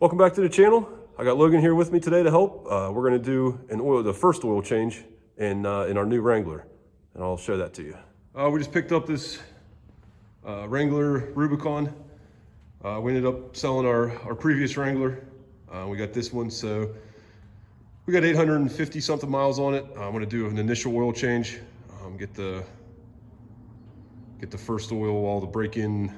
Welcome back to the channel. I got Logan here with me today to help. We're going to do the first oil change in our new Wrangler, and I'll show that to you. We just picked up this Wrangler Rubicon. We ended up selling our previous Wrangler. We got this one, so we got 850 something miles on it. I'm going to do an initial oil change, get the first oil, all the break-in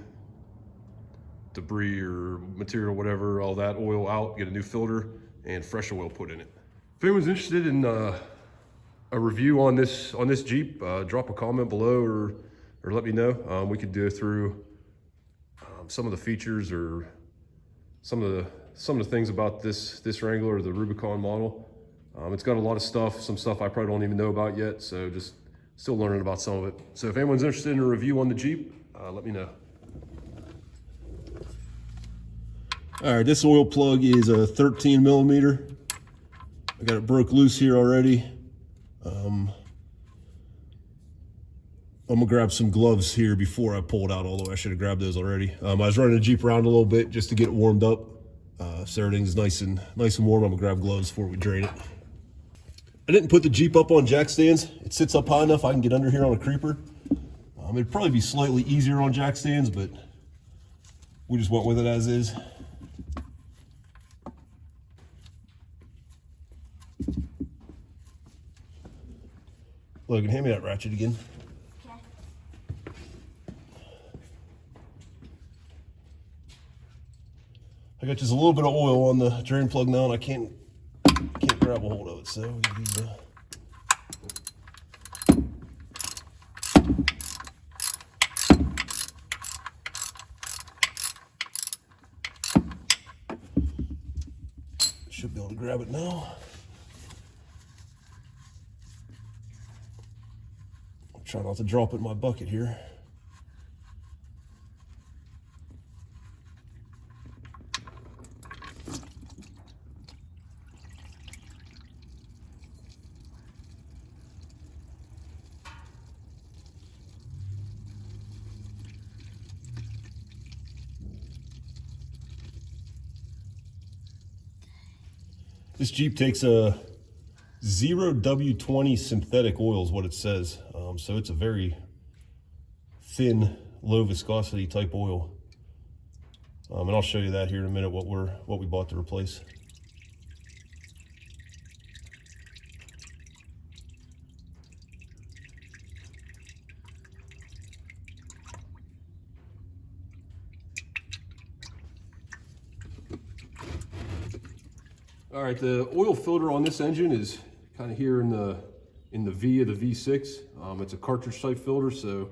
debris or material, whatever, all that oil out, get a new filter and fresh oil put in it. If anyone's interested in a review on this Jeep, drop a comment below or let me know. We could do it through some of the features or some of the things about this Wrangler or the Rubicon model. It's got a lot of stuff, some stuff I probably don't even know about yet, so just still learning about some of it. So if anyone's interested in a review on the Jeep, let me know. All right, this oil plug is a 13 millimeter. I got it broke loose here already. I'm gonna grab some gloves here before I pull it out, although I should have grabbed those already. I was running the Jeep around a little bit just to get it warmed up. So everything's nice and warm. I'm gonna grab gloves before we drain it. I didn't put the Jeep up on jack stands. It sits up high enough I can get under here on a creeper. It'd probably be slightly easier on jack stands, but we just went with it as is. Logan, hand me that ratchet again. Okay. I got just a little bit of oil on the drain plug now, and I can't grab a hold of it, so we can use the... Should be able to grab it now. Try not to drop it in my bucket here. This Jeep takes a 0W20 synthetic oil is what it says. So it's a very thin, low viscosity type oil. And I'll show you that here in a minute, what we bought to replace. All right, the oil filter on this engine is kind of here in the V of the V6. It's a cartridge type filter, so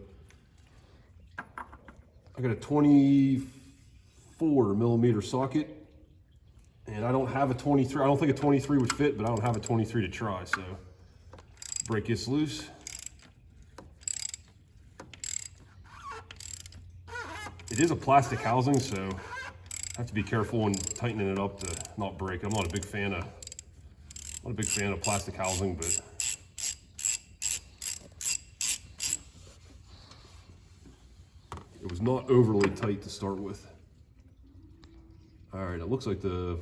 I got a 24 millimeter socket, and I don't have a 23. I don't think a 23 would fit, but I don't have a 23 to try, so brake gets loose. It is a plastic housing, so I have to be careful when tightening it up to not break. I'm not a big fan of plastic housing, but it was not overly tight to start with. All right, it looks like the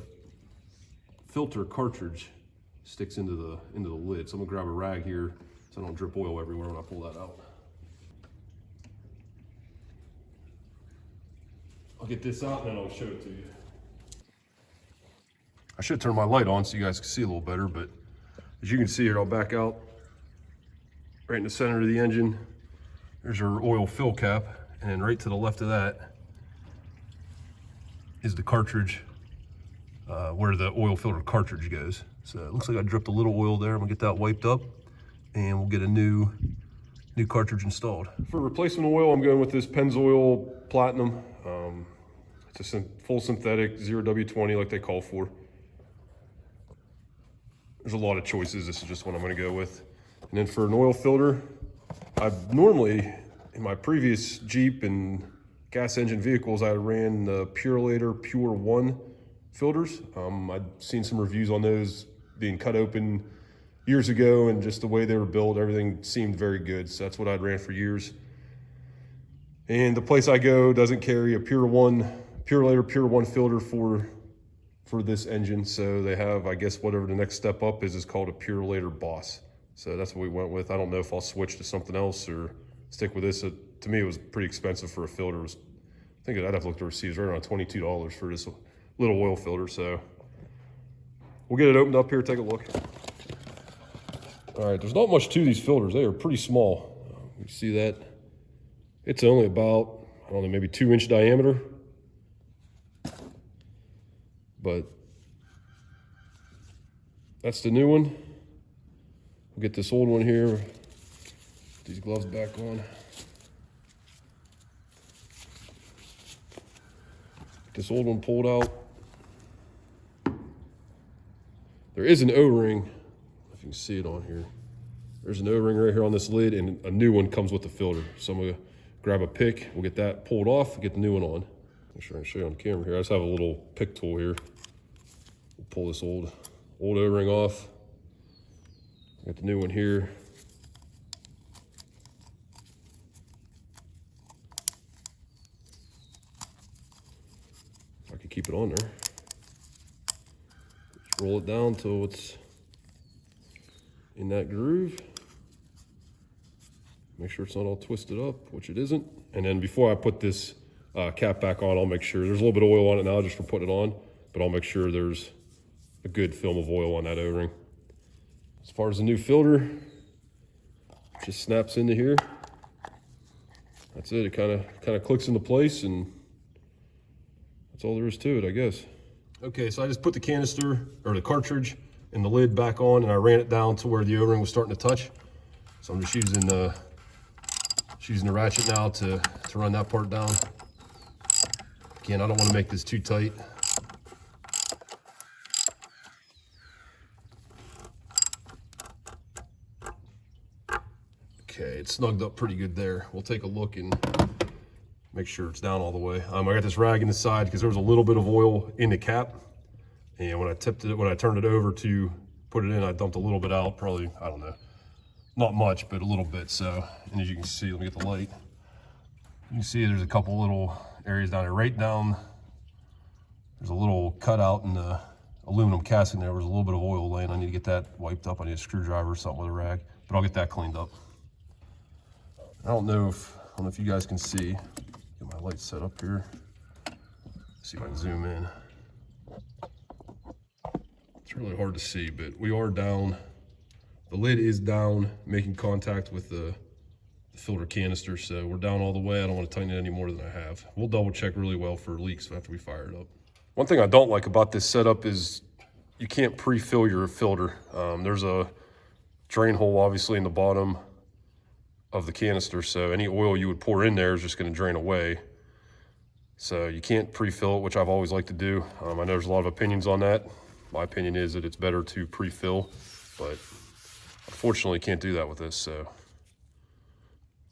filter cartridge sticks into the lid. So I'm gonna grab a rag here so I don't drip oil everywhere when I pull that out. I'll get this out and then I'll show it to you. I should turn my light on so you guys can see a little better, but as you can see here, I'll back out right in the center of the engine. There's our oil fill cap, and then right to the left of that is the cartridge, where the oil filter cartridge goes. So it looks like I dripped a little oil there. I'm gonna get that wiped up, and we'll get a new cartridge installed. For replacement oil, I'm going with this Pennzoil Platinum. It's a full synthetic 0W20 like they call for. There's a lot of choices. This is just what I'm going to go with. And then for an oil filter, I've normally, in my previous Jeep and gas engine vehicles, I ran the Purelator Pure 1 filters. I'd seen some reviews on those being cut open years ago, and just the way they were built, everything seemed very good. So that's what I'd ran for years. And the place I go doesn't carry a Purelator Pure 1 filter for for this engine. So they have, I guess, whatever the next step up is called a Purelator Boss. So that's what we went with. I don't know if I'll switch to something else or stick with this. To me, it was pretty expensive for a filter. I think I'd have to look at the receipts, right around $22 for this little oil filter. So we'll get it opened up here, take a look. All right, there's not much to these filters. They are pretty small. You see that? It's only about, I don't know, maybe 2-inch diameter. But that's the new one. We'll get this old one here. Put these gloves back on. Get this old one pulled out. There is an O-ring, if you can see it on here. There's an O-ring right here on this lid, and a new one comes with the filter. So I'm gonna grab a pick, we'll get that pulled off, get the new one on. Make sure I can show you on camera here. I just have a little pick tool here. We'll pull this old O-ring off. Got the new one here. If I could keep it on there. Just roll it down till it's in that groove. Make sure it's not all twisted up, which it isn't. And then before I put this cap back on, I'll make sure there's a little bit of oil on it now just for putting it on, but I'll make sure there's a good film of oil on that O-ring. As far as the new filter, just snaps into here. That's it. It kind of clicks into place, and that's all there is to it, I guess. Okay, so I just put the canister or the cartridge and the lid back on, and I ran it down to where the O-ring was starting to touch. So I'm just using the ratchet now to run that part down. Again, I don't want to make this too tight. Okay, it's snugged up pretty good there. We'll take a look and make sure it's down all the way. I got this rag in the side because there was a little bit of oil in the cap. And when I turned it over to put it in, I dumped a little bit out, probably, I don't know, not much, but a little bit. So, and as you can see, let me get the light. You can see there's a couple little areas down there. Right down, there's a little cutout in the aluminum casting there. There's a little bit of oil laying. I need to get that wiped up. I need a screwdriver or something with a rag, but I'll get that cleaned up. I don't know if you guys can see. Get my light set up here. See if I can zoom in. It's really hard to see, but we are down. The lid is down, making contact with the filter canister, so we're down all the way. I don't want to tighten it any more than I have. We'll double check really well for leaks after we fire it up. One thing I don't like about this setup is you can't pre-fill your filter. There's a drain hole obviously in the bottom of the canister, so any oil you would pour in there is just going to drain away. So you can't pre-fill it, which I've always liked to do. I know there's a lot of opinions on that. My opinion is that it's better to pre-fill, but unfortunately can't do that with this. So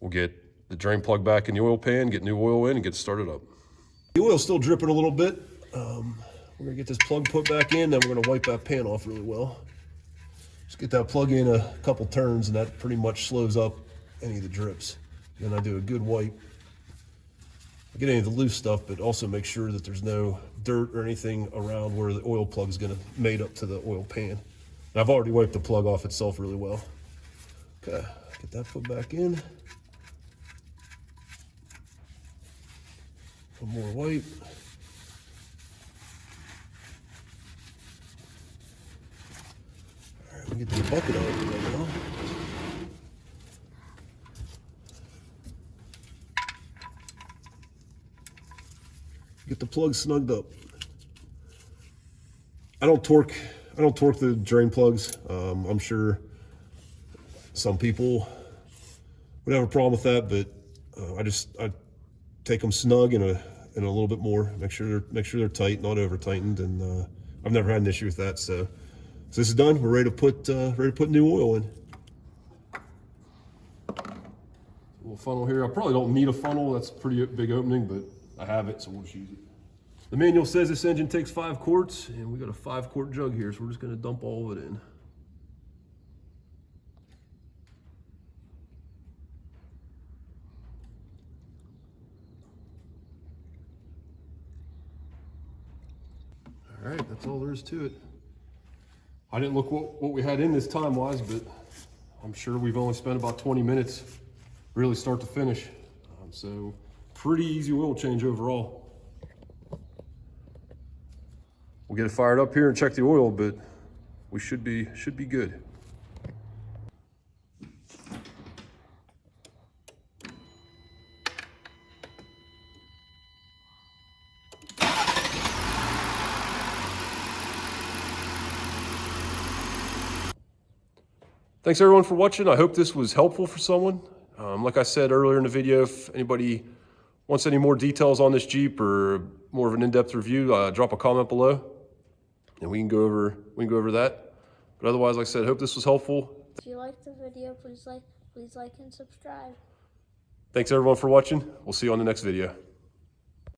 we'll get the drain plug back in the oil pan, get new oil in, and get started up. The oil's still dripping a little bit. We're gonna get this plug put back in, then we're gonna wipe that pan off really well. Just get that plug in a couple turns, and that pretty much slows up any of the drips. Then I do a good wipe. Get any of the loose stuff, but also make sure that there's no dirt or anything around where the oil plug is gonna mate up to the oil pan. And I've already wiped the plug off itself really well. Okay, get that put back in. One more wipe. All right, we get the bucket out right now. Get the plug snugged up. I don't torque the drain plugs. I'm sure some people would have a problem with that, but I take them snug and a little bit more. Make sure they're tight, not over tightened, and I've never had an issue with that. So this is done. We're ready to put new oil in. A little funnel here. I probably don't need a funnel. That's a pretty big opening, but I have it, so we'll just use it. The manual says this engine takes 5 quarts, and we got a 5-quart jug here, so we're just gonna dump all of it in. All right, that's all there is to it. I didn't look what we had in this time-wise, but I'm sure we've only spent about 20 minutes, really start to finish. So pretty easy oil change overall. We'll get it fired up here and check the oil, but we should be good. Thanks everyone for watching. I hope this was helpful for someone. Like I said earlier in the video, if anybody wants any more details on this Jeep or more of an in-depth review, drop a comment below and we can go over that. But otherwise, like I said, hope this was helpful. If you liked the video, please like and subscribe. Thanks everyone for watching. We'll see you on the next video.